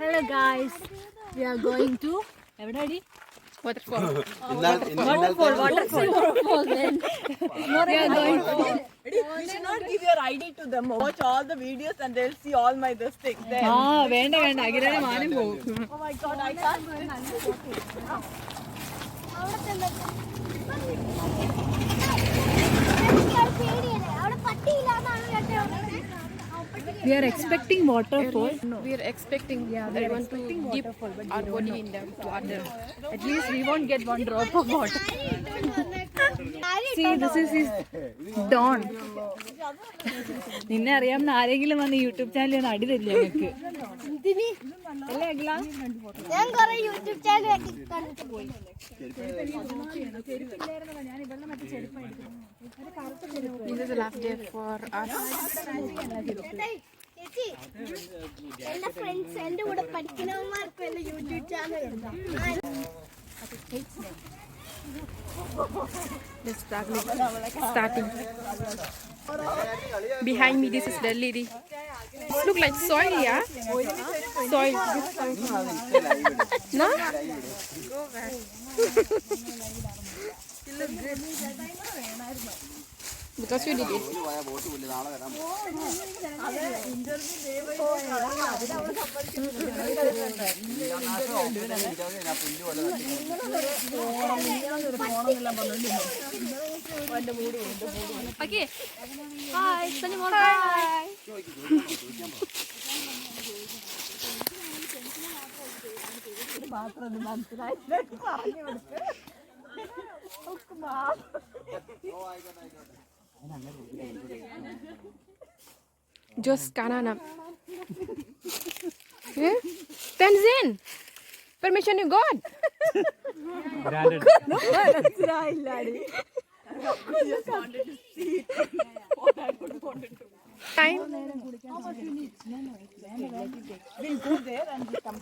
Hello guys, we are going to waterfall. Waterfall then. We are going to. You should not give your ID to them. Watch all the videos and they'll see all my this thing there. വേണ്ട അകിരയുടെ മാനം പോകും. Oh my god, I can't. We are expecting waterfall. We are expecting. Yeah, we want to dip our body in the water. At least we won't get one drop of water. See, this is his Don. നിന്നെ അറിയാവുന്ന ആരെങ്കിലും വന്ന് YouTube channel ഒന്ന് അടി തരില്ല ഞങ്ങൾക്ക്. ഞാൻ കുറെ യൂട്യൂബ് ചാനൽ കണ്ടിട്ട് പോയി. This is the last day for us. ചേച്ചി, എന്റെ ഫ്രണ്ട്സ് എന്റെ കൂടെ പഠിക്കുന്നവന്മാർക്ക് എന്റെ YouTube channel Just starting. Behind me, this is the lady. Look like soil, yeah? Soil. No? Go back. You look good. Because you did it. Okay. Hi, Sunny Mall. Hi. Just Kanana. Yeah? Tenzin! Permission you got? Granted. Time? We'll go there and we'll come.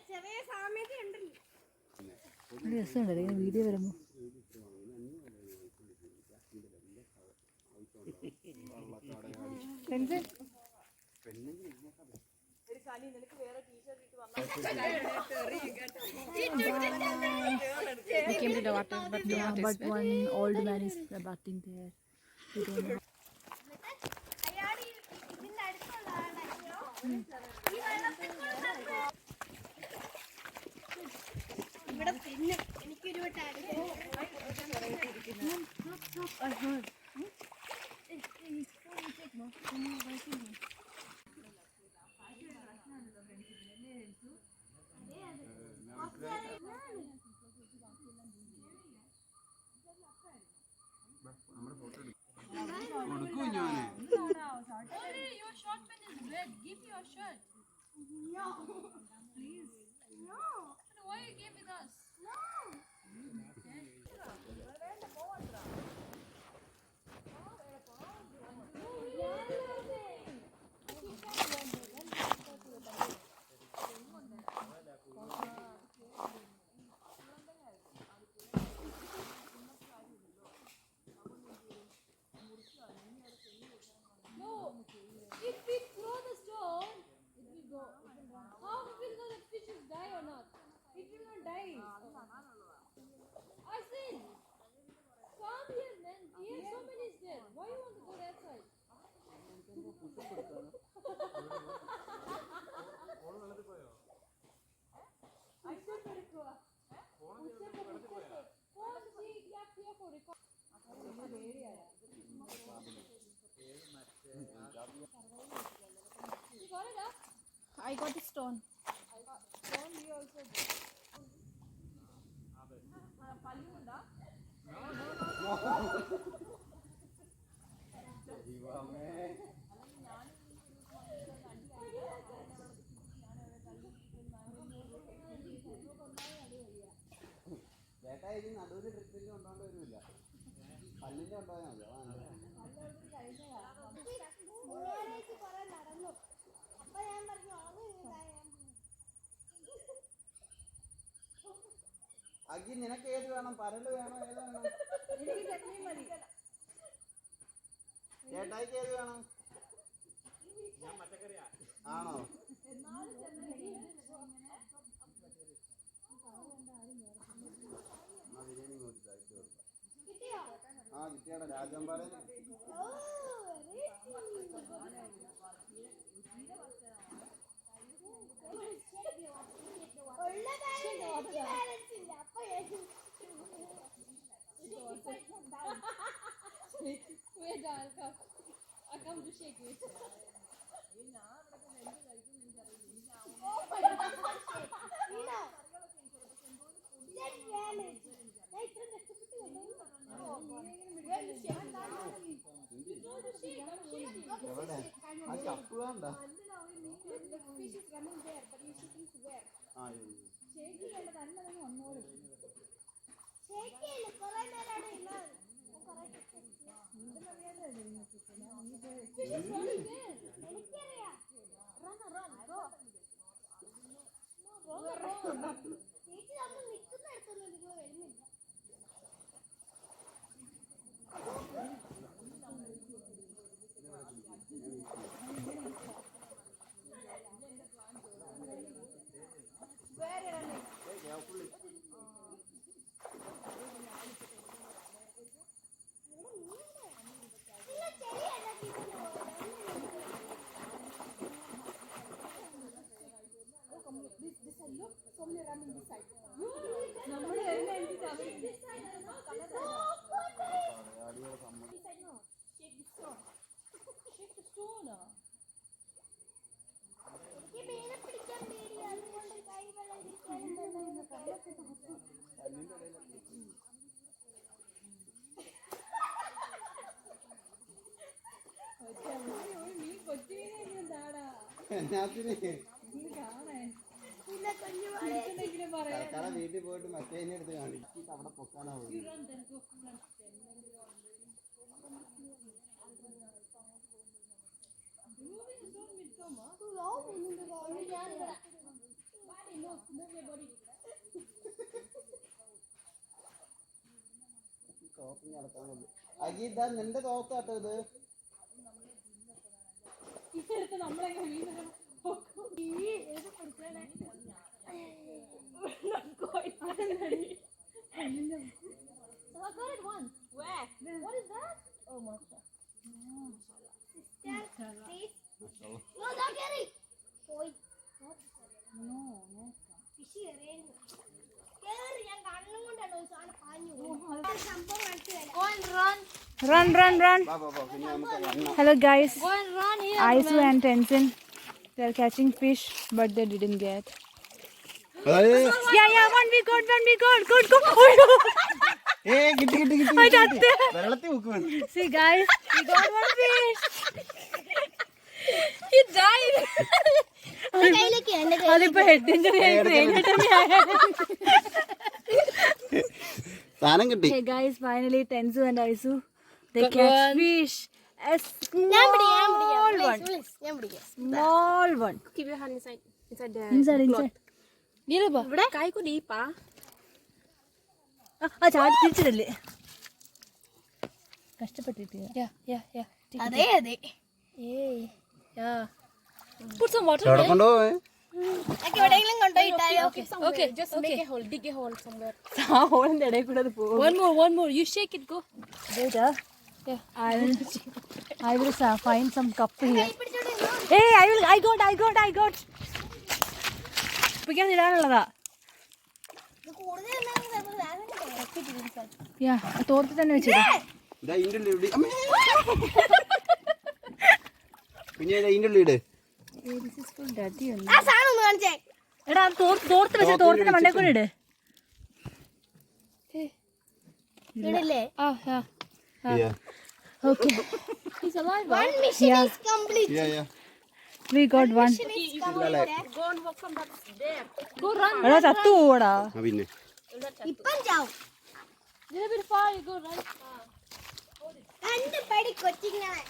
ചെറിയ സാമ്യത ഉണ്ടല്ലോ. രസമുണ്ടല്ലേ ഇങ്ങനെ video വരുമ്പോൾ. We came to the water, but the water is But one old man is bathing there. We don't know. അയാൾ ഇതിന്റെ അടുത്തുള്ള ആളാണല്ലോ. ഈ വെള്ളത്തിൽ കൂടെ നടക്കുവോ? ഇവിടെ പിന്നെ എനിക്കൊരു വട്ടം I got the stone. നടുവിൽ ട്രിപ്പിൽ കൊണ്ടോണ്ട് വരില്ല. പല്ലിന്റെ കൊണ്ടുപോയാൽ മതി. നടന്നു. അപ്പൊ ഞാൻ പറഞ്ഞു അഗി നിനക്ക് ഏത് വേണം? പരല് വേണോ? ഏത് വേണം? ചേട്ടായിക്ക് ഏത് വേണം? ആണോ? ആ കിട്ടിയാടാ രാജാമ്പാറ. ആ കപ്പ് വേണ്ട. എന്നാത്തിന് വീട്ടിൽ പോയിട്ട് മറ്റേ അടുത്ത് കാണിച്ചിട്ട് അവിടെ പൊക്കാനാ പോകുന്നത്. അഗീത നിന്റെ തോക്കാട്ടോ ഇത്. Run. Hello guys. Aisu and Tenzin, they are catching fish, but they didn't get. Yeah, one we got. Good. See guys, we got one fish. He died. head injury. Hey guys, finally Tenzu and Aisu, they catch fish. A small one. Keep your hand inside the Inside. ഇവിടെ കായ്ക്കു ഡീപ്പാ ചാടി തിരിച്ചിടല്ലേ കഷ്ടപ്പെട്ടിട്ട്. അതെ Put some water എവിടെ കൊണ്ടുപോവേ? എവിടെയെങ്കിലും കൊണ്ടുപോയിട്ടാലോ? Okay, just make a hole, dig a hole somewhere. ആ ഹോളിന്റെ ഇടയിൽ കൂടെ അത് പോകും. One more, you shake it, go. Wait, I will find some cup here. Hey, I got. പിടിക്കാൻ ഇടാനുള്ളതാ. തോർത്തി തന്നെ വെച്ചിട്ട് പിന്നെ ഇതിന്റെ ഉള്ളിട്. എടാ തോർത്ത് വെച്ച തോർത്തിന്റെ മണ്ടേ കൂടെ ഇട്. Okay. He's alive. One mission is complete. Yeah. We got one. Go and walk from that there. Go run. എടാ ചത്തു പോടാ. പിന്നെ ഇപ്പം ചാവും. Little bit far, you go right. കണ്ട് പടി കൊച്ചിങ്ങളെ.